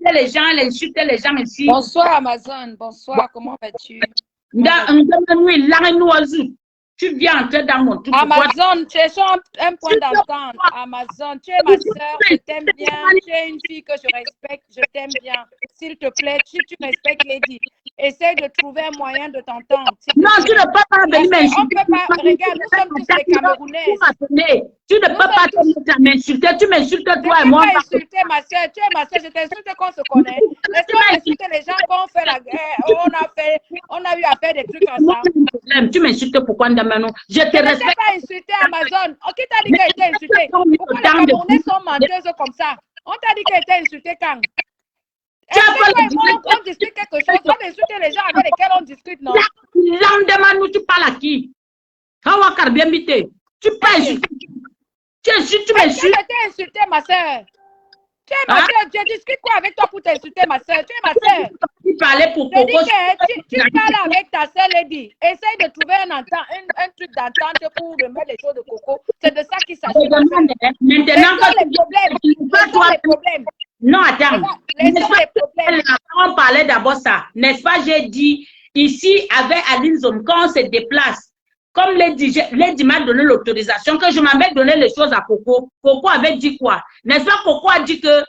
insulter les gens, elle insulte les gens ici. Bonsoir Amazon, bonsoir, comment vas-tu? Tu viens entrer dans mon truc. Amazon, cherchons un point d'entente. Amazon, tu es ma soeur, je t'aime bien. Tu es une fille que je respecte, je t'aime bien. S'il te plaît, si tu respectes Lady, essaie de trouver un moyen de t'entendre. Non, tu ne peux pas venir m'insulter. On ne peut pas, regarde, nous sommes tous des Camerounais. Tu ne peux pas m'insulter, tu m'insultes toi et moi. Je ne peux pas insulter ma soeur, tu es ma soeur, je t'insulte qu'on se connaît. Laisse-moi insulter les gens quand on fait la guerre, on a eu à faire des trucs ensemble. Tu m'insultes pourquoi Ndamano? Je te respecte. Je ne pas insulter Amazon. Qui t'a dit qu'elle était insultée? Pourquoi les Camerounais sont menteuses comme ça? On t'a dit qu'elle était insultée quand? On discute quelque chose, on insulte les gens avec lesquels on discute, non? L'Andamano, tu parles à qui? Hawakar bien bité. Tu parles insulter. Tu m'insultes. Tu étais insultée, ma soeur. Tu es ma soeur. Je discute quoi avec toi pour t'insulter, ma soeur? Tu es ma soeur. Tu parlais pour Coco. Tu parles avec ta soeur, Lady. Essaye de trouver un truc d'entente pour remettre les choses de Coco. C'est de ça qu'il s'agit. Maintenant, les problèmes. Non, attends. On parlait d'abord ça. N'est-ce pas, j'ai dit, ici, avec Aline Zone, quand on se déplace, comme Lady m'a donné l'autorisation, que je m'avais donné les choses à Coco. Coco avait dit quoi? N'est-ce pas, Coco a dit que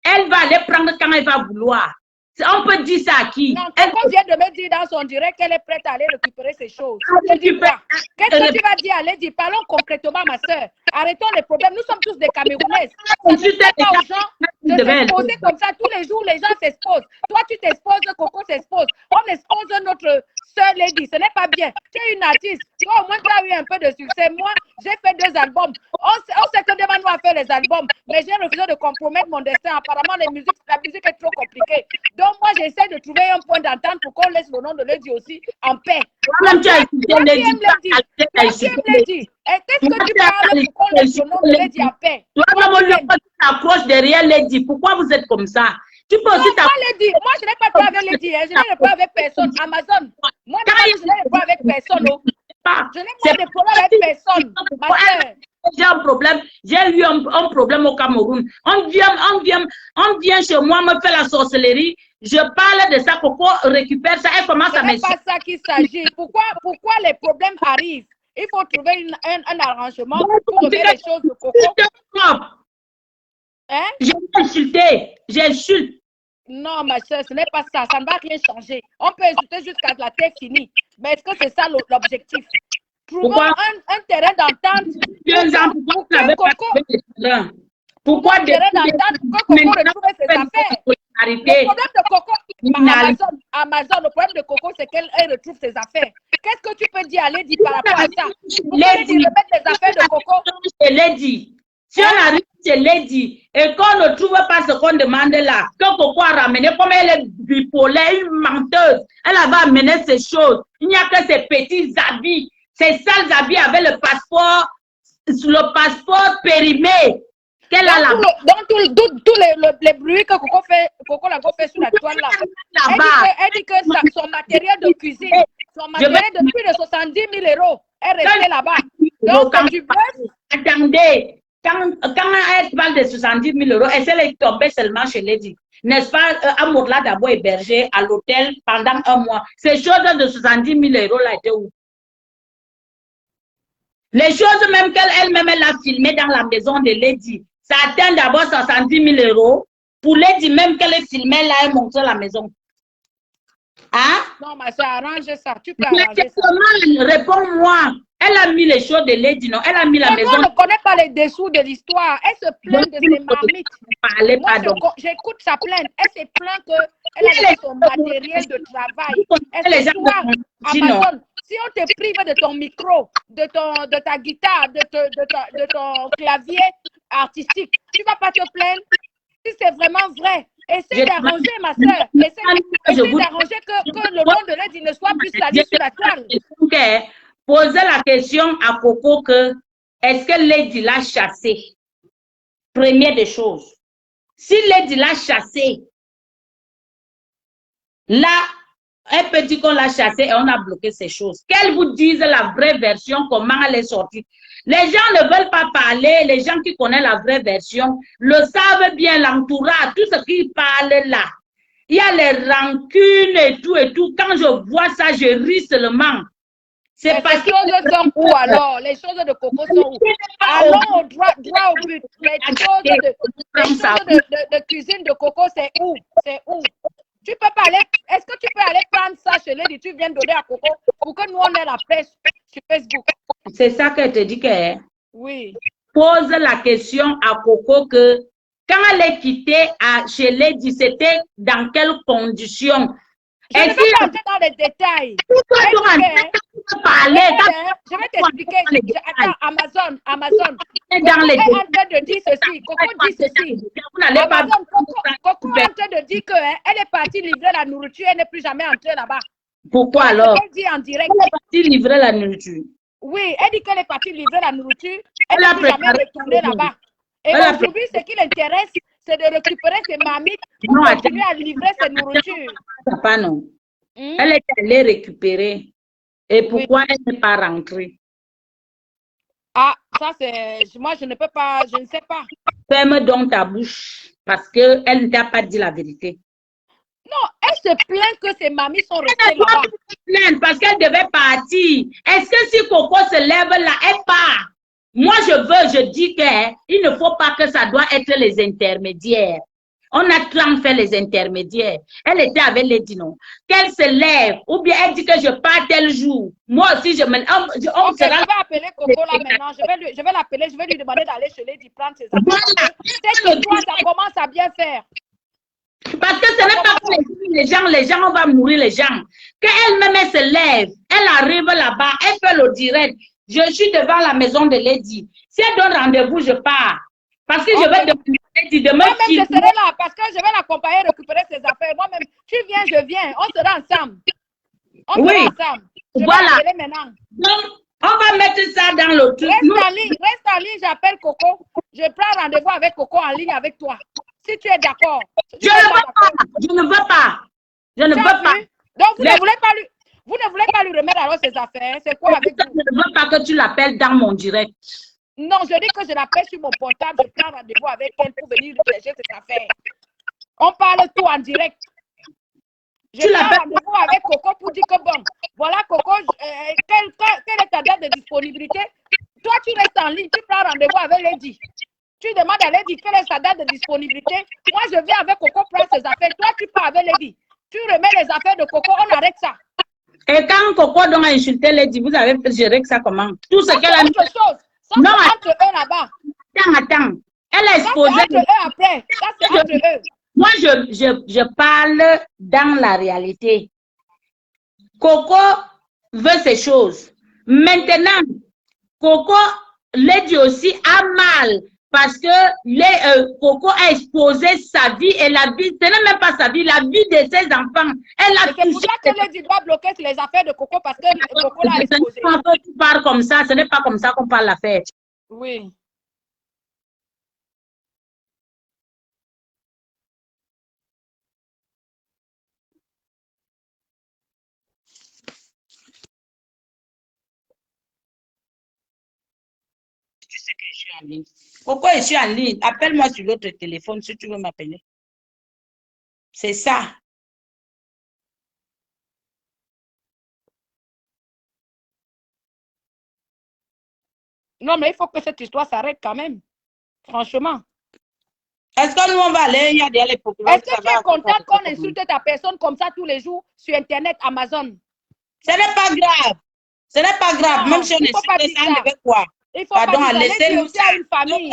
elle va aller prendre quand elle va vouloir. On peut dire ça à qui? Non, Coco vient de me dire dans son direct qu'elle est prête à aller récupérer ses choses. Qu'est-ce que tu vas dire à Lady? Parlons concrètement, ma soeur. Arrêtons les problèmes. Nous sommes tous des Camerounais. Ça ne fait pas aux gens de s'exposer comme ça. Tous les jours, les gens s'exposent. Toi, tu t'exposes, Coco s'expose. On expose notre soeur Lady. Ce n'est pas bien. Tu es une artiste. Toi, au moins, tu as eu un peu de succès. Moi, j'ai fait 2 albums. On sait que demain, nous allons faire les albums. Mais j'ai refusé de compromettre mon destin. Apparemment, la musique est trop compliquée. Donc, moi, j'essaie de trouver un point d'entente pour qu'on laisse le nom de Lady aussi en paix. Toi qui aimes Lady. Qu'est-ce que tu parles pour qu'on laisse le nom de Lady en paix? Toi, tu t'approches derrière Lady. Pourquoi vous êtes comme ça? Tu peux aussi t'approcher. Moi, je n'ai pas de problème avec Lady. Je n'ai pas avec personne. Amazon. Moi, je n'ai pas avec personne. Je n'ai pas de problème avec personne. Ma soeur. J'ai un problème, j'ai eu un problème au Cameroun. On vient chez moi me faire la sorcellerie. Je parle de ça, Coco récupère ça et commence à me... C'est pas ça qu'il s'agit. Pourquoi les problèmes arrivent? Il faut trouver un arrangement pour remettre les choses de Coco. Hein? J'ai insulté, j'insulte. Non, ma soeur, ce n'est pas ça. Ça ne va rien changer. On peut insulter jusqu'à la tête finie. Mais est-ce que c'est ça l'objectif? Trouvons un terrain d'entente. Pourquoi un terrain d'entente pour que Coco retrouve ses affaires? Le problème de Coco, Amazon, le problème de Coco, c'est qu'elle retrouve ses affaires. Qu'est-ce que tu peux dire à Lady par rapport à ça? Lady remettre les affaires de Coco. Lady. Si on arrive chez Lady et qu'on ne trouve pas ce qu'on demande là, que Coco a ramené, comme elle est bipolaire, une menteuse, elle va amener ces choses. Il n'y a que ces petits habits, ces sales habits avec le passeport périmé. Qu'elle a là-bas. Donc, tous les bruits que Coco l'a fait sur la toile là. Elle dit que son matériel de cuisine, son matériel de plus de 70 000 euros est resté là-bas. Donc, c'est du bluff. Attendez. Quand elle parle de 70 000 euros, elle est tombée seulement chez Lady. N'est-ce pas, Amour l'a d'abord hébergé à l'hôtel pendant 1 mois. Ces choses de 70 000 euros là étaient où? Les choses même qu'elle-même elle a filmées dans la maison de Lady, ça atteint d'abord 70 000 euros. Pour Lady même qu'elle filmait là, elle montrait la maison. Hein? Non, mais ça arrange ça. Tu peux arranger ça. Réponds-moi. Elle a mis les choses de Lady, non? Elle a mis la maison. Moi, je ne connais pas les dessous de l'histoire. Elle se plaint de ses marmites. J'écoute sa plainte. Elle se plaint qu'elle a son matériel de travail. Amazon, si on te prive de ton micro, de ta guitare, de ton clavier artistique, tu ne vas pas te plaindre? Si c'est vraiment vrai, essaie d'arranger, ma soeur. Essaie d'arranger que le nom de Lady ne soit plus sali sur la toile. Posez la question à Coco que est-ce que Lady l'a chassé? Première des choses. Si Lady l'a chassé, là, Elle peut dire qu'on l'a chassée et on a bloqué ces choses. Qu'elle vous dise la vraie version, comment elle est sortie. Les gens ne veulent pas parler, les gens qui connaissent la vraie version le savent bien, l'entourage, tout ce qu'ils parlent là. Il y a les rancunes et tout. Quand je vois ça, je ris seulement. C'est parce que les choses sont où alors? Les choses de Coco sont où? Allons au droit au but. Les choses de cuisine de Coco, c'est où? C'est où? Tu peux pas aller, est-ce que tu peux aller prendre ça chez Lady, tu viens donner à Coco pour que nous on ait la presse sur Facebook? C'est ça qu'elle te dit que. Oui. Pose la question à Coco que quand elle est quittée chez Lady, c'était dans quelles conditions? Je ne vais pas entrer dans les détails. Je vais t'expliquer. Attends, Amazon. Coco est en train de dire ceci. Coco dit ceci. Amazon, Coco est en train de dire qu'elle est partie livrer la nourriture, elle n'est plus jamais entrée là-bas. Pourquoi alors? Elle dit en direct. Elle est partie livrer la nourriture. Oui, elle dit qu'elle est partie livrer la nourriture, elle n'est plus jamais retournée là-bas. Et aujourd'hui, ce qui l'intéresse, c'est de récupérer ses marmites pour continuer à livrer ses nourritures. Papa, non. Elle est allée récupérer. Et pourquoi elle n'est pas rentrée? Ah, ça c'est... Moi, je ne peux pas, je ne sais pas. Ferme donc ta bouche parce qu'elle ne t'a pas dit la vérité. Non, elle se plaint que ses mamies sont restées là-bas. Elle se plaint parce qu'elle devait partir. Est-ce que si Coco se lève là, elle part? Moi, je dis qu'il ne faut pas que ça doit être les intermédiaires. On a tant fait les intermédiaires. Elle était avec Lady, non? Qu'elle se lève, ou bien elle dit que je pars tel jour. Moi aussi, je me... Je vais appeler Coco là maintenant. Je vais l'appeler, je vais lui demander d'aller chez Lady prendre ses affaires. Voilà. C'est que toi, ça commence à bien faire. Parce que ce n'est pas pour les gens, on va mourir les gens. Qu'elle-même, elle se lève, elle arrive là-bas, elle fait le direct. Je suis devant la maison de Lady. Si elle donne rendez-vous, je pars. Parce que je vais demander de moi-même, je serai là parce que je vais l'accompagner récupérer ses affaires. Moi-même, tu viens, je viens. On sera ensemble. On sera ensemble. Je vais l'appeler maintenant. Donc, on va mettre ça dans le truc. Reste en ligne, j'appelle Coco. Je prends rendez-vous avec Coco en ligne avec toi. Si tu es d'accord. Je ne veux pas. Je ne veux pas. Donc, vous ne voulez pas lui remettre alors ses affaires. C'est quoi avec vous? Je ne veux pas que tu l'appelles dans mon direct. Non, je dis que je l'appelle sur mon portable. Je prends rendez-vous avec elle pour venir chercher ses affaires. On parle tout en direct. Je prends rendez-vous avec Coco pour dire que bon, voilà Coco, quelle est ta date de disponibilité? Toi, tu restes en ligne, tu prends rendez-vous avec Lady. Tu demandes à Lady quelle est sa date de disponibilité. Moi, je viens avec Coco prendre ses affaires. Toi, tu pars avec Lady. Tu remets les affaires de Coco, on arrête ça. Et quand Coco donc a insulté Lady, vous avez géré ça comment? Tout ce qu'elle a mis. Autre chose. Ça, non, c'est entre eux là-bas. Attends. Elle a exposé. Ça, c'est entre eux après. Ça, c'est entre eux. Moi, je parle dans la réalité. Coco veut ces choses. Maintenant, Coco, Lady aussi a mal parce que Coco a exposé sa vie et la vie, ce n'est même pas sa vie, la vie de ses enfants. Elle a c'est pour ça que Lady doit bloquer les affaires de Coco parce que Coco l'a exposé. Tu parles comme ça, ce n'est pas comme ça qu'on parle l'affaire. Oui. Tu sais que je suis en ligne. Pourquoi je suis en ligne? Appelle-moi sur l'autre téléphone si tu veux m'appeler. C'est ça. Non, mais il faut que cette histoire s'arrête quand même. Franchement. Est-ce que nous, on va aller, il y a des les populaires. Est-ce que tu es content qu'on insulte ta personne comme ça tous les jours sur Internet, Amazon? Ce n'est pas grave. Ce n'est pas grave. Non, même si on insulte ça, on devait quoi? Il faut pas dire ça. Lady aussi a une famille.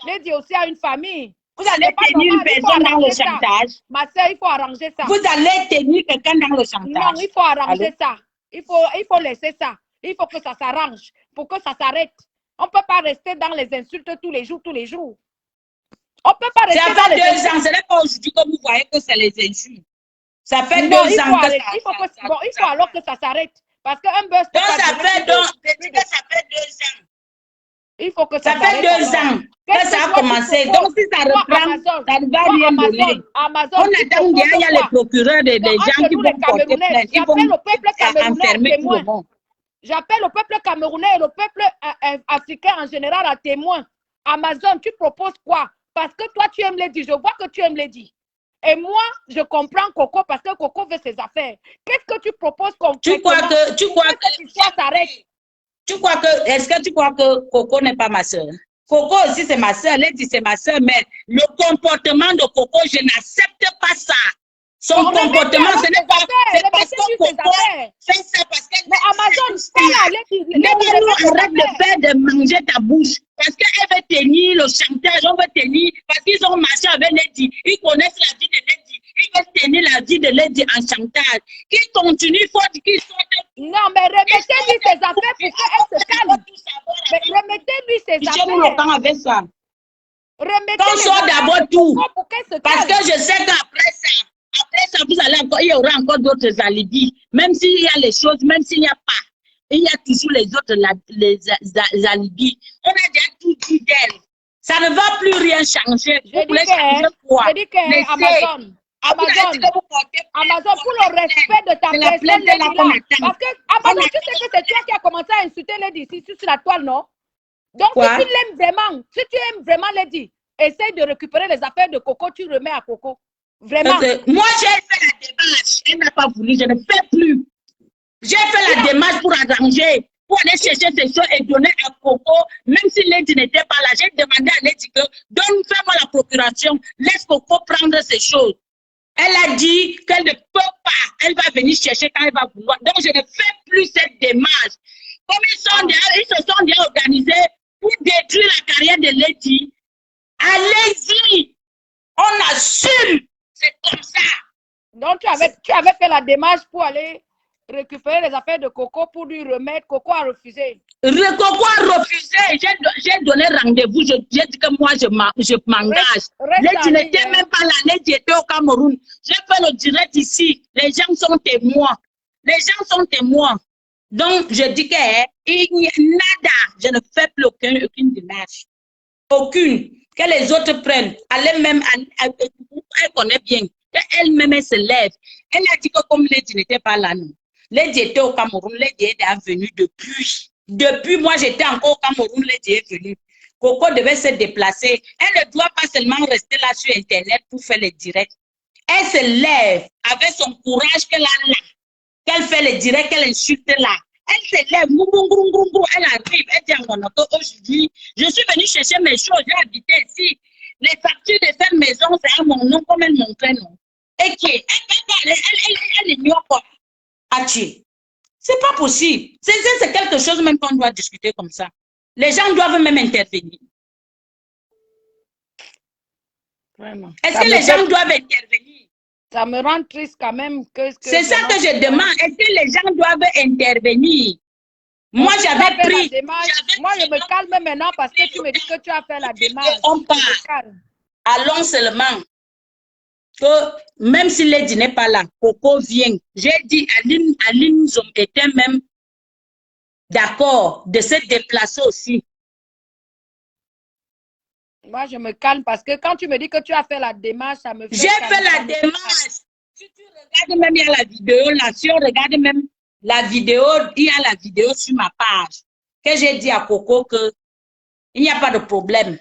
Lady aussi a une famille. Vous allez tenir une personne dans le chantage. Ma soeur, il faut arranger ça. Vous allez tenir quelqu'un dans le chantage. Non, il faut arranger ça. Il faut laisser ça. Il faut que ça s'arrange pour que ça s'arrête. On ne peut pas rester dans les insultes tous les jours, tous les jours. On ne peut pas rester dans les insultes. Ça fait 2 ans. Ce n'est pas aujourd'hui que vous voyez que c'est les insultes. Ça fait 2 ans que ça s'arrête. Il faut alors que ça s'arrête. Parce qu'un buzz... Donc, ça fait 2 ans. Il faut que ça fait 2 ans que ça a commencé. Donc, si ça reprend, Amazon, ça ne va rien donner. Amazon, On attend bien, il y a les procureurs des gens qui vont porter plainte. Ils vont j'appelle au peuple camerounais enfermer tout témoin. le monde. J'appelle le peuple camerounais et le peuple africain en général à témoin. Amazon, tu proposes quoi? Parce que toi, tu aimes Lady. Je vois que tu aimes Lady. Et moi, je comprends Coco parce que Coco veut ses affaires. Qu'est-ce que tu proposes concrètement? Tu crois que l'histoire s'arrête? Est-ce que tu crois que Coco n'est pas ma soeur? Coco aussi, c'est ma soeur. Lady, c'est ma soeur. Mais le comportement de Coco, je n'accepte pas ça. Son comportement, ce n'est pas parce que Coco fait ça parce qu'elle Amazon, arrête de faire de manger ta bouche. Parce qu'elle veut tenir le chantage, on veut tenir, parce qu'ils ont marché avec Lady. Ils connaissent la vie de Lady. Ils veulent tenir la vie de Lady en chantage. Qu'ils continuent, il faut qu'ils sortent. Non, mais remettez-lui ses affaires pour qu'elle se calme. Mais remettez-lui ses affaires. Je me le temps avec ça. Remettez-lui sort d'abord tout. Pour qu'elle se calme. Parce que je sais qu'après ça, vous allez encore, il y aura encore d'autres alibis. Même s'il y a les choses, même s'il n'y a pas. Il y a toujours les autres les alibis. On a déjà tout dit d'elle. Ça ne va plus rien changer. Je dis que Amazon, pour le respect de ta personne, parce que Amazon, tu sais que c'est toi qui as commencé à insulter Lady ici sur la toile, non? Donc, si tu l'aimes vraiment, si tu aimes vraiment Lady, essaye de récupérer les affaires de Coco, tu remets à Coco. Vraiment. Moi, j'ai fait la démarche. Elle n'a pas voulu, je ne fais plus. J'ai fait la démarche pour arranger, pour aller chercher ces choses et donner à Coco, même si Lady n'était pas là. J'ai demandé à Lady que fais-moi la procuration, laisse Coco prendre ces choses. Elle a dit qu'elle ne peut pas, elle va venir chercher quand elle va vouloir. Donc, je ne fais plus cette démarche. Comme ils se sont bien organisés pour détruire la carrière de Lady, allez-y, on assume, c'est comme ça. Donc, tu avais fait la démarche pour aller récupérer les affaires de Coco pour lui remettre. Coco a refusé. Coco a refusé. J'ai donné rendez-vous. J'ai dit que moi, je m'engage. Lady n'était même pas là. Lady était au Cameroun. J'ai fait le direct ici. Les gens sont témoins. Les gens sont témoins. Donc, je dis qu'il n'y a nada. Je ne fais plus aucune démarche. Aucune. Que les autres prennent. Elle-même, elle connaît bien. Elle-même, elle se lève. Elle a dit que comme Lady n'était pas là, non. Lady était au Cameroun, Lady est venue depuis. Depuis, moi, j'étais encore au Cameroun, Lady est venue. Coco devait se déplacer. Elle ne doit pas seulement rester là sur Internet pour faire les directs. Elle se lève avec son courage qu'elle a là. Qu'elle fait les directs, qu'elle insulte là. Elle se lève, elle arrive, elle dit à mon oncle, aujourd'hui, je suis venue chercher mes choses, j'ai habité ici. Les factures de cette maison, c'est à mon nom, comme elle montrait, non. Et qui elle ignore quoi. C'est pas possible. C'est quelque chose même qu'on doit discuter comme ça. Les gens doivent même intervenir. Vraiment. Est-ce que les gens doivent intervenir? Ça me rend triste quand même. C'est ça que je demande. Est-ce que les gens doivent intervenir? Moi, j'avais pris. Moi, je me calme maintenant parce que tu me dis que tu as fait la démarche. On part. Allons seulement. Que même si Lady n'est pas là, Coco vient. J'ai dit, Aline Zom était même d'accord de se déplacer aussi. Moi, je me calme parce que quand tu me dis que tu as fait la démarche, ça me fait... J'ai fait la démarche. Si tu regardes même, il y a la vidéo là. Si on regarde même la vidéo, il y a la vidéo sur ma page. Que j'ai dit à Coco que il n'y a pas de problème.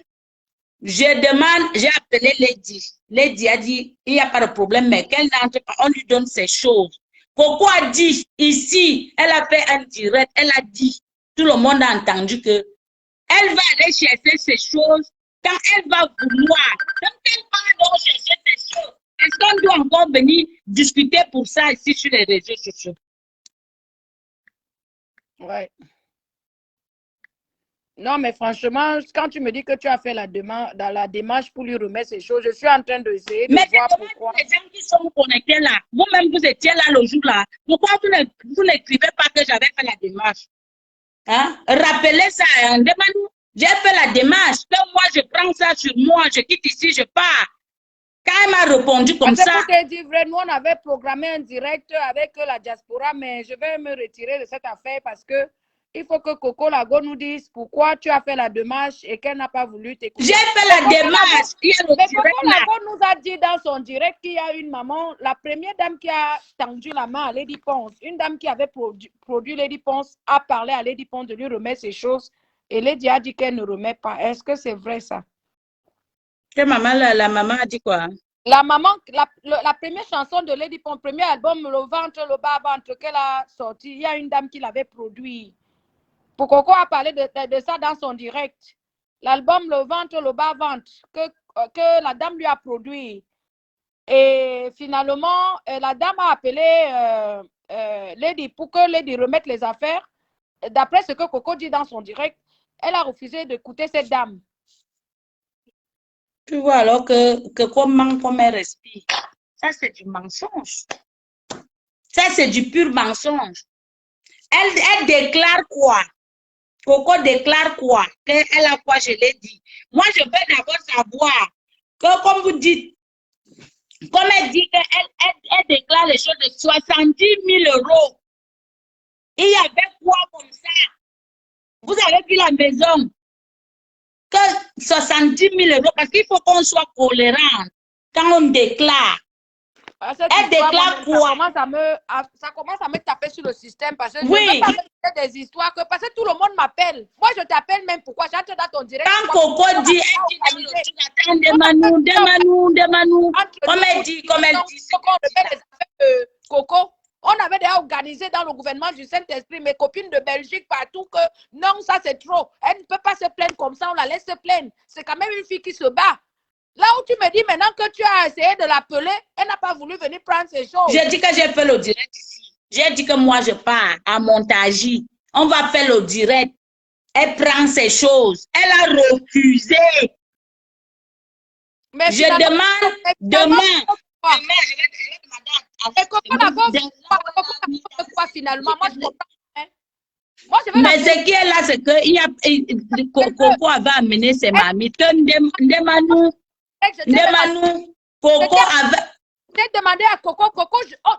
Je demande, j'ai appelé Lady. Lady a dit, il n'y a pas de problème, mais qu'elle n'entre pas, on lui donne ses choses. Coco a dit, ici, elle a fait un direct, elle a dit, tout le monde a entendu que elle va aller chercher ses choses quand elle va vouloir. Quand elle va donc chercher ses choses, est-ce qu'on doit encore venir discuter pour ça ici sur les réseaux sociaux? Ouais. Non, mais franchement, quand tu me dis que tu as fait la démarche pour lui remettre ces choses, je suis en train d'essayer de voir pourquoi. Les gens qui sont connectés là, vous-même vous étiez là le jour là, pourquoi vous n'écrivez pas que j'avais fait la démarche? Hein? Rappelez ça, hein? Demande-nous. J'ai fait la démarche, que moi je prends ça sur moi, je quitte ici, je pars. Quand elle m'a répondu comme ça. Pour te dire vrai, nous on avait programmé un direct avec la diaspora, mais je vais me retirer de cette affaire parce que il faut que Coco Lago nous dise pourquoi tu as fait la démarche et qu'elle n'a pas voulu t'écouter. J'ai fait la démarche. Mais Coco Lago nous a dit dans son direct qu'il y a une maman, la première dame qui a tendu la main à Lady Ponce, une dame qui avait produit Lady Ponce, a parlé à Lady Ponce de lui remettre ses choses et Lady a dit qu'elle ne remet pas. Est-ce que c'est vrai ça? Que maman, la maman a dit quoi? La maman, la première chanson de Lady Ponce, premier album, le ventre, le bas ventre qu'elle a sorti, il y a une dame qui l'avait produit. Pour Coco a parlé de ça dans son direct. L'album Le ventre, le bas ventre que la dame lui a produit. Et finalement, la dame a appelé Lady pour que Lady remette les affaires. D'après ce que Coco dit dans son direct, elle a refusé d'écouter cette dame. Tu vois alors que comme elle respire. Ça, c'est du mensonge. Ça, c'est du pur mensonge. Elle déclare quoi? Coco déclare quoi? Elle a quoi, je l'ai dit. Moi, je veux d'abord savoir que, comme vous dites, comme elle dit qu'elle déclare les choses de 70 000 €. Il y avait quoi comme ça? Vous avez vu la maison? Que 70 000 €, parce qu'il faut qu'on soit cohérent quand on déclare. Elle déclare quoi? Ça commence à me taper sur le système parce que oui. Je ne veux pas faire des histoires parce que tout le monde m'appelle. Moi, je t'appelle même pourquoi? J'entre dans ton direct. Quand Coco dit, elle dit attends, Demanou. Comme elle dit. Coco. On avait déjà organisé dans le gouvernement du Saint-Esprit, mes copines de Belgique partout, que non, ça c'est trop. Elle ne peut pas se plaindre comme ça, on la laisse se plaindre. C'est quand même une fille qui se bat. Là où tu me dis maintenant que tu as essayé de l'appeler, elle n'a pas voulu venir prendre ses choses. J'ai dit que j'ai fait le direct ici. J'ai dit que moi je pars à Montagy. On va faire le direct. Elle prend ses choses. Elle a refusé. Mais je demande demain. Je vais demander quoi finalement? Moi, je comprends. Mais ce qui est là, c'est que Coco avait amené ses mamies. Ndemanou, Coco avait... J'ai demandé à Coco,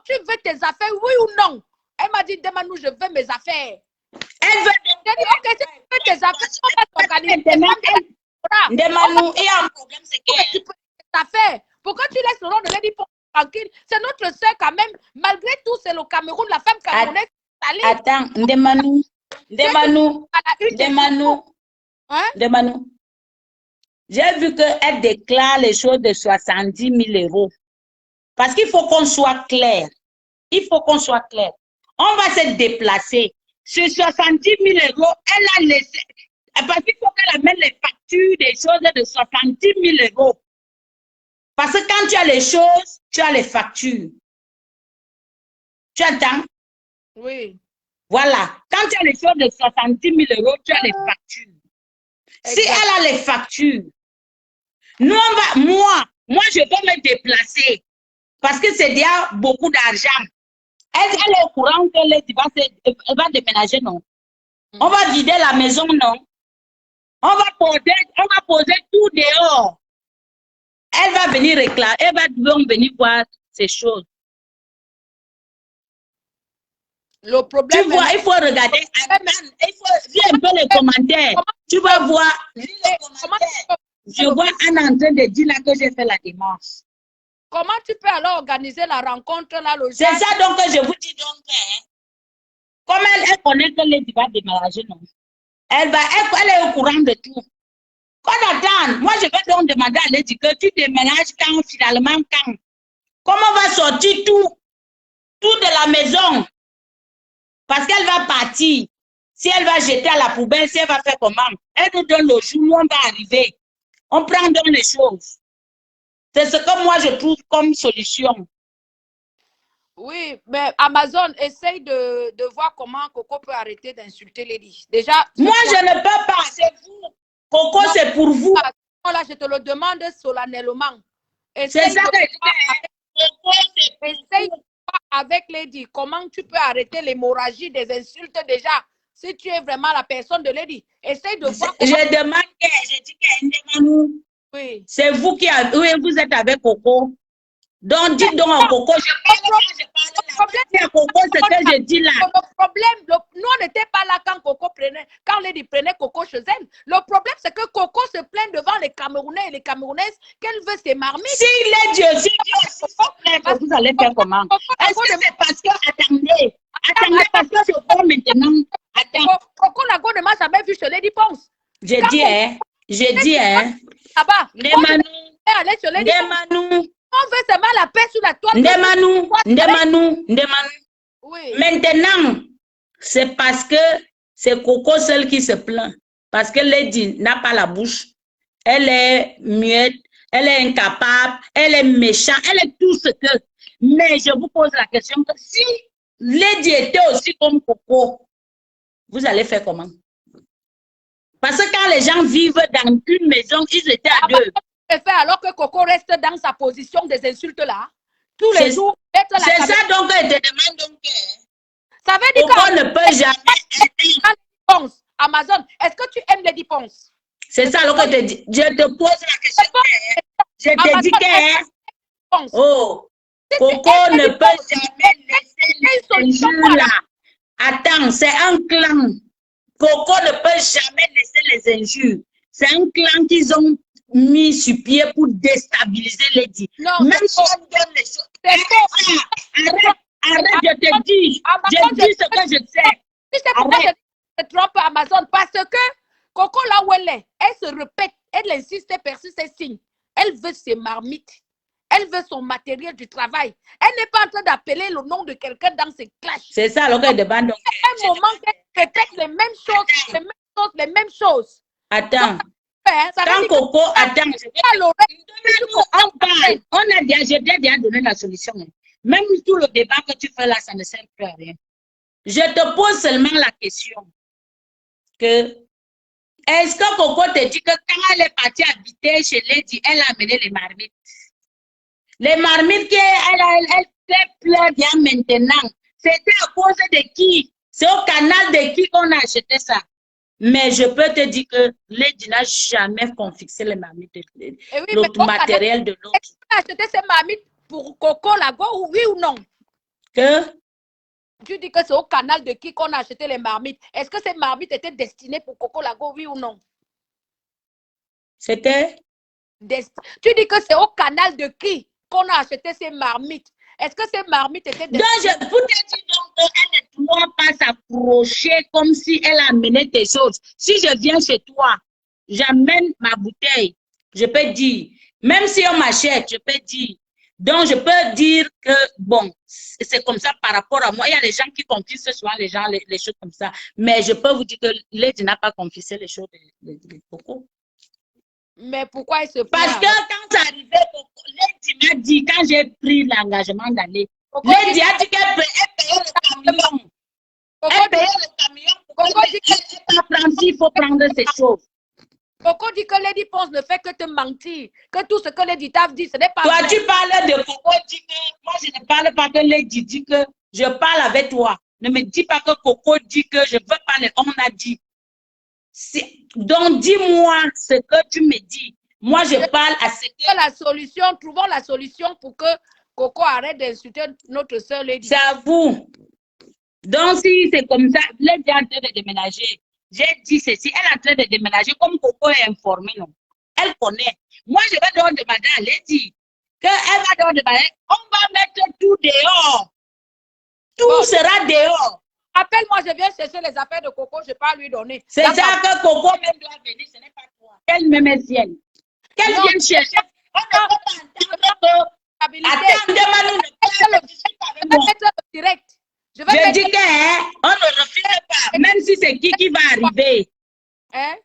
tu veux tes affaires, oui ou non? Elle m'a dit, Ndemanou, je veux mes affaires. Elle veut... J'ai dit, ok, si tu veux tes affaires, on va t'organiser. Ndemanou, il y a un problème, c'est que... Tu peux tes affaires. Pourquoi tu laisses le nom de Lady Ponce tranquille? C'est notre soeur quand même. Malgré tout, c'est le Cameroun, la femme camerounaise. Attends, Ndemanou. J'ai vu qu'elle déclare les choses de 70 000 €. Parce qu'il faut qu'on soit clair. On va se déplacer. Sur 70 000 €, elle a laissé. Parce qu'il faut qu'elle amène les factures des choses de 70 000 €. Parce que quand tu as les choses, tu as les factures. Tu entends? Oui. Voilà. Quand tu as les choses de 70 000 €, tu as les factures. Si elle a les factures, nous moi, je peux me déplacer parce que c'est déjà beaucoup d'argent. Elle est au courant que Lady va déménager, non? On va vider la maison, non? On va poser tout dehors. Elle va venir réclamer, elle va venir voir ces choses. Le problème, tu vois, il faut regarder, il faut lire un peu les commentaires. Tu vas voir, lis les commentaires. Je vois Anne en train de dire là que j'ai fait la démarche. Comment tu peux alors organiser la rencontre là le C'est ça donc que je vous dis donc. Comme elle connaît que Lady va déménager, non? Elle est au courant de tout. Qu'on attend, moi je vais donc demander à Lady que tu déménages quand finalement quand. Comment va sortir tout de la maison? Parce qu'elle va partir. Si elle va jeter à la poubelle, si elle va faire comment? Elle nous donne le jour où on va arriver. On prend donc les choses. C'est ce que moi je trouve comme solution. Oui, mais Amazon, essaye de voir comment Coco peut arrêter d'insulter Lady. Déjà. Moi, je ne peux pas. C'est vous. Coco, c'est pour vous. Là, je te le demande solennellement. C'est ça que je dis. Coco, c'est pour essaye de voir avec Lady comment tu peux arrêter l'hémorragie des insultes déjà. Si tu es vraiment la personne de Lady, essaye de voir. Je demande je dis que oui. C'est vous qui vous êtes avec Coco. Donc, dites donc à Coco, je parle à Coco, c'est ce que je dis là. Le problème, nous, on n'était pas là quand Lady prenait Coco chez elle. Le problème, c'est que Coco se plaint devant les Camerounais et les Camerounaises qu'elle veut ses marmites. Si Lady aussi vous allez faire comment? Est-ce que c'est parce que, attendez, parce que c'est bon maintenant. Attends. Coco Lago ne m'a jamais vu chez Lady Ponce. J'ai dit, là-bas. Ndemanou. On veut seulement la paix sur la toile. Ndemanou. Oui. Maintenant, c'est parce que c'est Coco seule qui se plaint. Parce que Lady n'a pas la bouche. Elle est muette, elle est incapable, elle est méchante, elle est tout ce que. Mais je vous pose la question que si Lady était aussi comme Coco, vous allez faire comment? Parce que quand les gens vivent dans une maison, ils étaient à deux. Alors que Coco reste dans sa position des insultes là, tous les jours. C'est ça donc elle te demande donc. Ça veut dire Coco ne peut jamais. Amazon, est-ce que tu aimes Lady Ponce? C'est ça donc je te pose la question. Je te dis que oh, Coco ne peut jamais laisser les injures là. Attends, c'est un clan. Coco ne peut jamais laisser les injures. C'est un clan qu'ils ont mis sur pied pour déstabiliser Lady. Même si on donne les choses. Arrête, je te dis. Je dis ce que je sais. Tu sais pourquoi je te trompe Amazon? Parce que Coco, là où elle se répète, elle insiste, elle persiste, elle signe. Elle veut ses marmites. Elle veut son matériel du travail. Elle n'est pas en train d'appeler le nom de quelqu'un dans ses clashs. C'est ça, alors qu'elle demande. À un moment, elle répète les mêmes choses. Attends. Quand Coco, attends. On a déjà donné la solution. Même tout le débat que tu fais là, ça ne sert plus à rien. Je te pose seulement la question que est-ce que Coco te dit que quand elle est partie habiter chez Lady, elle a amené les marmites? Les marmites qu'elle fait plein bien maintenant, c'était à cause de qui? C'est au canal de qui qu'on a acheté ça? Mais je peux te dire que Lady n'a jamais confisqué les marmites de l'autre matériel de l'autre. Est-ce que tu as acheté ces marmites pour Coco Lago, oui ou non? Que? Tu dis que c'est au canal de qui qu'on a acheté les marmites. Est-ce que ces marmites étaient destinées pour Coco Lago, oui ou non? C'était? Tu dis que c'est au canal de qui qu'on a acheté ces marmites. Est-ce que ces marmites étaient destinées? Donc, je vous dis donc qu'elle ne doit pas s'approcher comme si elle amenait tes choses. Si je viens chez toi, j'amène ma bouteille, je peux dire. Même si on m'achète, je peux dire. Donc, je peux dire que, bon, c'est comme ça par rapport à moi. Il y a des gens qui confisquent souvent les choses comme ça. Mais je peux vous dire que Lady n'a pas confisqué les choses de Coco. Mais pourquoi elle se plaint? Parce que quand ça arrivait, Lady m'a dit, quand j'ai pris l'engagement d'aller, Lady a dit qu'elle payait le camion. Elle payait le camion. Coco dit qu'il faut prendre ces choses. Coco dit que Lady Ponce ne fait que te mentir, que tout ce que Lady t'a dit, ce n'est pas vrai. Toi, tu parles de Coco, dit que moi, je ne parle pas que Lady dit que je parle avec toi. Ne me dis pas que Coco dit que je veux parler. On a dit. Donc, dis-moi ce que tu me dis. Moi, je parle à ce que... Trouvons la solution pour que Coco arrête d'insulter notre soeur Lady. C'est à vous. Donc, si c'est comme ça, Lady est en train de déménager. J'ai dit ceci, elle est en train de déménager comme Coco est informée, non? Elle connaît. Moi, je vais donc demander à Lady qu'elle va donc demander, on va mettre tout dehors. Tout sera dehors. Appelle-moi, je viens chercher les affaires de Coco, je ne vais pas lui donner. C'est ça que Coco même doit venir, ce n'est pas toi. Elle-même est vienne. Qu'elle vienne chercher. On ne peut pas entendre que... Attends, demande-nous le direct. Je dis qu'on ne refuse pas, même si c'est qui va arriver. Hein?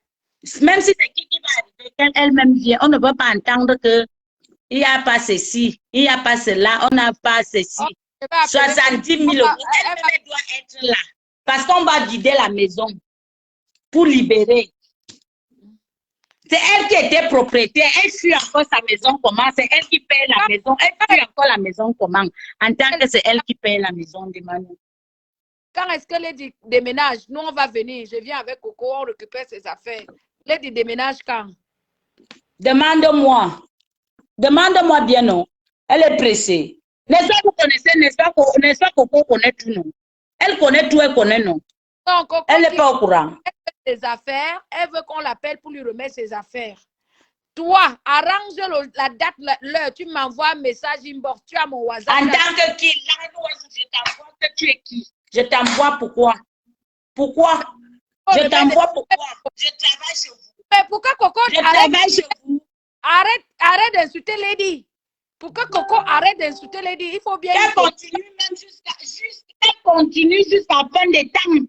Même si c'est qui va arriver, qu'elle-même vient, on ne peut pas entendre qu'il n'y a pas ceci, il n'y a pas cela, on n'a pas ceci. 70 000 euros, elle doit être là. Parce qu'on va vider la maison pour libérer. C'est elle qui était propriétaire. Elle suit encore sa maison comment? C'est elle qui paye la maison. Elle suit encore la maison comment? En tant que c'est elle qui paye la maison de Manu. Quand est-ce que Lady déménage? Nous, on va venir. Je viens avec Coco, on récupère ses affaires. Lady déménage quand? Demande-moi. Demande-moi bien, non? Elle est pressée. N'est-ce pas vous connaissez, n'est-ce pas Coco connaît tout, non? Elle connaît tout, elle connaît, non? Donc, Coco elle n'est pas au courant. Elle fait ses affaires, elle veut qu'on l'appelle pour lui remettre ses affaires. Toi, arrange la date, l'heure, tu m'envoies un message inbox, tu as mon WhatsApp. En tant que qui? Je t'envoie que tu es qui? Je t'envoie pourquoi? Pourquoi? Je t'envoie pourquoi? Je travaille chez vous. Mais pourquoi Coco travaille chez vous? Arrête d'insulter Lady. Pourquoi Coco arrête d'insulter Lady? Il faut bien. Elle continue même jusqu'à la fin des temps.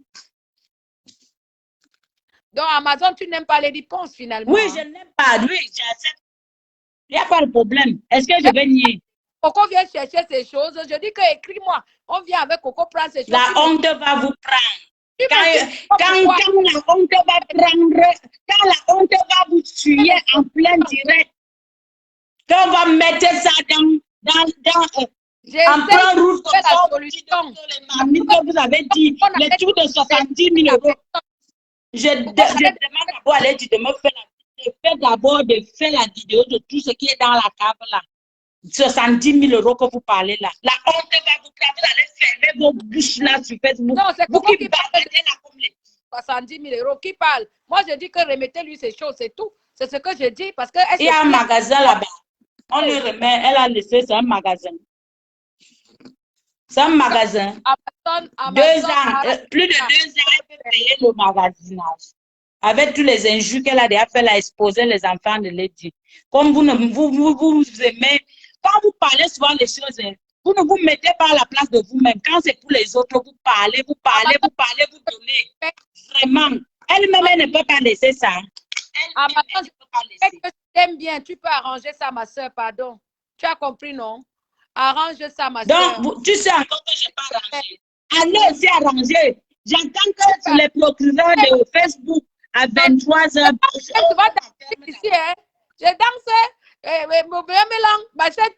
Donc Amazon, tu n'aimes pas Lady Ponce finalement. Oui, je n'aime pas. Oui, j'accepte. Il n'y a pas de problème. Est-ce que je vais nier? Coco vient chercher ces choses. Je dis que écris-moi. On vient avec Coco prendre ces choses. La honte va vous prendre. Quand la honte va prendre, quand la honte va vous tuer en plein direct, quand on va mettre ça en plein route comme ça, les mamies que vous avez dit, les trucs de 70 000 euros. Je demande d'abord à l'aide de me faire la vidéo de tout ce qui est dans la table là. 70 000 euros que vous parlez là. La honte va vous prendre, vous allez fermer vos bouches là sur Facebook. Non, c'est vous qui parlez là comme les 70 000 euros. Qui parle? Moi, je dis que remettez-lui ces choses, c'est tout. C'est ce que je dis parce que. Il y a un magasin là-bas. On lui remet, elle a laissé, c'est un magasin. C'est un magasin. Amazon, 2 ans, plus de 2 ans, elle peut payer le magasinage. Avec tous les injures qu'elle a déjà fait, elle a exposé les enfants de Lady. Comme vous aimez, quand vous parlez souvent des choses, vous ne vous mettez pas à la place de vous-même. Quand c'est pour les autres, vous parlez, vous donnez. Vraiment. Elle-même, elle ne peut pas laisser ça. Amazon, je t'aime bien. Tu peux arranger ça, ma soeur, pardon. Tu as compris, non? Arrange ça, ma soeur. Donc, tu sais encore que je n'ai pas arrangé. Allez aussi arranger. J'entends que les procureurs de Facebook à 23h. Tu vas danser ici, hein? Je danse. Mon mélange, ma chatte,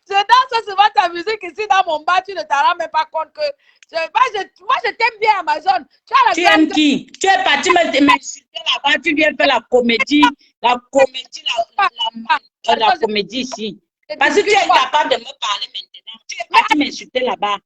je danse souvent ta musique ici dans mon bar. Tu ne t'en rends même pas compte que. Moi, je t'aime bien, Amazon. Tu aimes qui? Tu es parti m'insulter là-bas. Tu viens faire la comédie. La comédie ici. Parce que tu es incapable de me parler maintenant. Tu es parti m'insulter là-bas.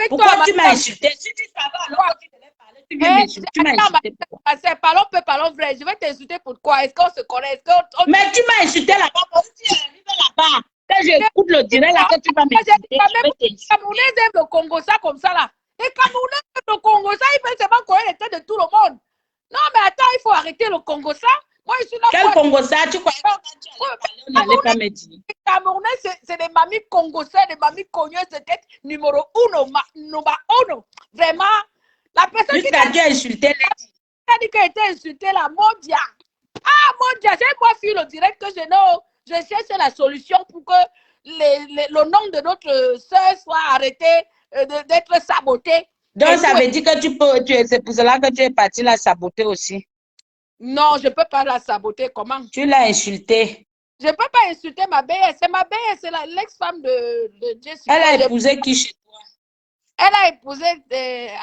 Pourquoi tu m'as insulté? Si tu savais alors que tu devais parler, tu viens m'insulter. Tu m'as insulté pourquoi? Parlons vrai. Je vais t'insulter pourquoi? Est-ce qu'on se connaît? Mais tu m'as insulté là-bas parce que tu es arrivé là-bas. Quand j'écoute le direct là, que tu vas m'insulter, les Camerounais aiment le Congo, ça comme ça là. Les Camerounais aiment le Congo, ça, ils veulent seulement connaître les têtes de tout le monde. Non, mais attends, il faut arrêter le Congo, ça. Moi, je suis là. Quel Congo ça? Tu crois qu'on n'allait pas me dire? Les Camerounais, c'est des mamies congolaises, des mamies cogneuses de tête numéro 1. Vraiment, la personne qui t'a dit insulter, elle a dit qu'elle était insultée là, mon Dieu. Ah, mon Dieu, j'ai moi fait le direct que je cherche la solution pour que le nom de notre soeur soit arrêté d'être saboté. Donc, ça veut dire que c'est pour cela que tu es parti la saboter aussi. Non, je ne peux pas la saboter. Comment? Tu l'as insultée. Je ne peux pas insulter ma belle. C'est ma belle, c'est l'ex-femme de Jessica. Elle a épousé qui chez toi? Elle a épousé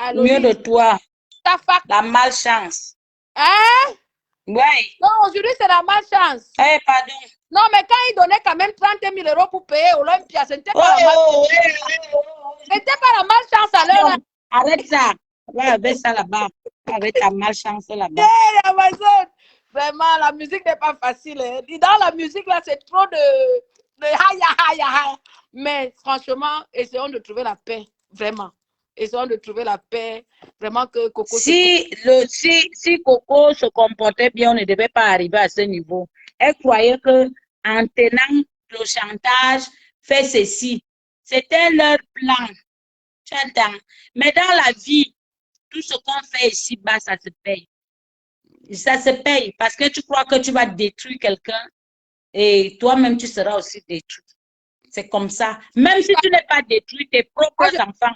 Aloïs. Mieux de toi. Tafa. La malchance. Hein? Oui. Non, aujourd'hui, c'est la malchance. Eh, pardon. Non, mais quand il donnait quand même 30 000 euros pour payer Olympia, ce n'était pas la malchance. C'était pas la malchance à l'heure. Arrête ça. Va avec ça là-bas. Avec ta malchance là-bas. Hey, Amazon. Vraiment, la musique n'est pas facile. Hein. Dans la musique, là, c'est trop de haya. Mais franchement, essayons de trouver la paix. Vraiment. Essayons de trouver la paix. Vraiment que Coco... Si Coco se comportait bien, on ne devait pas arriver à ce niveau. Elle croyait que en tenant le chantage, fait ceci. C'était leur plan. Tu entends? Mais dans la vie, tout ce qu'on fait ici-bas, ça se paye. Ça se paye parce que tu crois que tu vas détruire quelqu'un et toi-même, tu seras aussi détruit. C'est comme ça. Même si tu n'es pas détruit, tes propres enfants,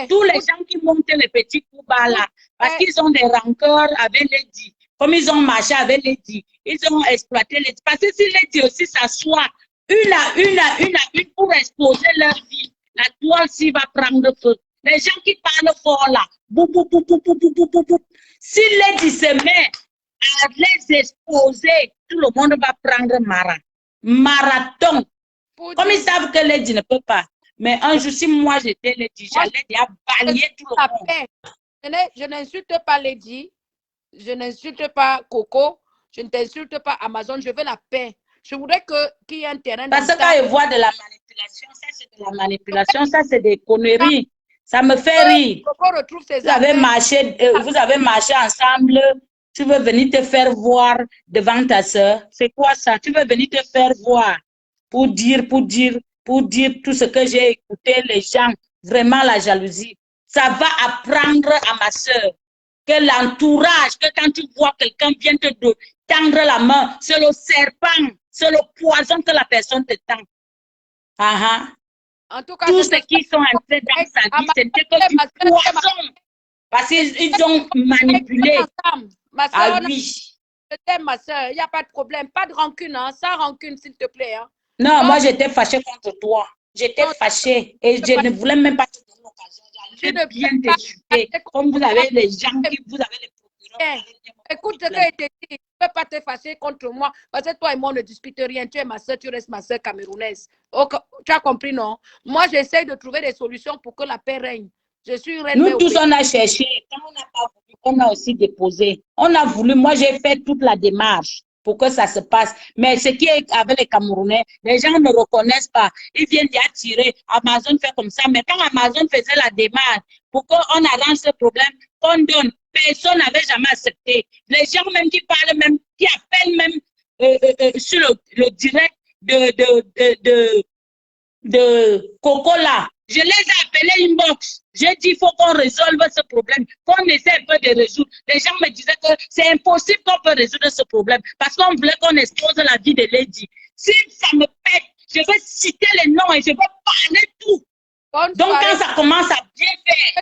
tous les gens qui montent les petits coups bas là, parce qu'ils ont des rancœurs avec Lady, comme ils ont marché avec Lady, ils ont exploité Lady. Parce que si Lady aussi s'assoit une à une pour exposer leur vie, la toile s'y va prendre feu. Les gens qui parlent fort là, si Lady se met à les exposer, tout le monde va prendre marathon. Comme ils savent que Lady ne peut pas. Mais un jour, si moi j'étais Lady, j'allais déjà balayer tout le monde. Je n'insulte pas Lady, je n'insulte pas Coco, je ne t'insulte pas Amazon, je veux la paix. Je voudrais qu'il y ait un terrain d'entente. Parce que quand je vois de la manipulation, ça c'est de la manipulation, ça c'est des conneries. Ça me fait rire. Coco retrouve ses vous avez marché ensemble. Tu veux venir te faire voir devant ta soeur. C'est quoi ça? Tu veux venir te faire voir pour dire tout ce que j'ai écouté, les gens, vraiment la jalousie. Ça va apprendre à ma soeur que l'entourage, que quand tu vois quelqu'un vient te tendre la main, c'est le serpent, c'est le poison que la personne te tend. En tout cas, tous ceux qui sont entrés dans sa vie, c'était que du poison. Parce qu'ils ont manipulé. Ma soeur, oui. Je t'aime, ma soeur. Il n'y a pas de problème. Pas de rancune, hein. Sans rancune, s'il te plaît. Hein. Non, moi, j'étais fâchée contre toi. J'étais fâchée. Et je ne voulais même pas te donner l'occasion. J'allais bien t'insulter. Comme vous avez les gens qui vous avez les procureurs. Écoute ce que je te dis. Tu ne peux pas te fâcher contre moi. Parce que toi et moi, on ne discute rien. Tu es ma soeur, tu restes ma soeur camerounaise. Tu as compris, non? Moi, j'essaie de trouver des solutions pour que la paix règne. Je suis reine. Nous tous, on a cherché. Quand on n'a pas voulu, on a aussi déposé. On a voulu, moi, j'ai fait toute la démarche pour que ça se passe. Mais ce qui est avec les Camerounais, les gens ne reconnaissent pas. Ils viennent d'y attirer. Amazon fait comme ça. Mais quand Amazon faisait la démarche pour qu'on arrange ce problème, qu'on donne, personne n'avait jamais accepté. Les gens même qui parlent, même, qui appellent même sur le direct de Coco là, je les ai appelés inbox. J'ai dit, il faut qu'on résolve ce problème, qu'on essaie un peu de résoudre. Les gens me disaient que c'est impossible qu'on peut résoudre ce problème parce qu'on voulait qu'on expose la vie de Lady. Si ça me pète, je vais citer les noms et je vais parler tout. Donc, quand ça commence à bien faire,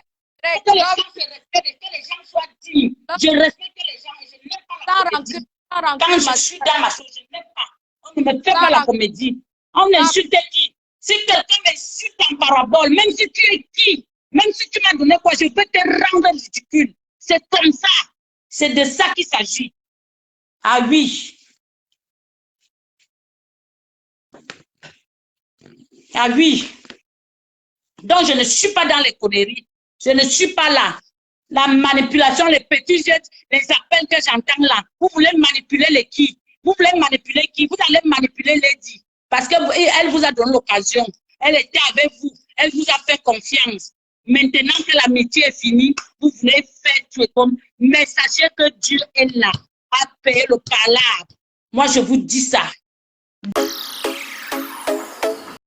que les gens se respectent et que les gens soient dignes, je respecte les gens et je n'aime pas la comédie. Quand je suis dans ma chose, je n'aime pas. On ne me fait pas la comédie. On insulte qui? Si quelqu'un m'insulte en parabole, même si tu es qui, même si tu m'as donné quoi, je peux te rendre ridicule. C'est comme ça. C'est de ça qu'il s'agit. Ah oui. Ah oui. Donc, je ne suis pas dans les conneries. Je ne suis pas là. La manipulation, les petits jeux, les appels que j'entends là. Vous voulez manipuler les qui? Vous voulez manipuler qui? Vous allez manipuler Lady. Parce qu'elle vous a donné l'occasion. Elle était avec vous. Elle vous a fait confiance. Maintenant que l'amitié est finie, vous voulez faire tout comme. Mais sachez que Dieu est là, à payer le palabre. Moi, je vous dis ça.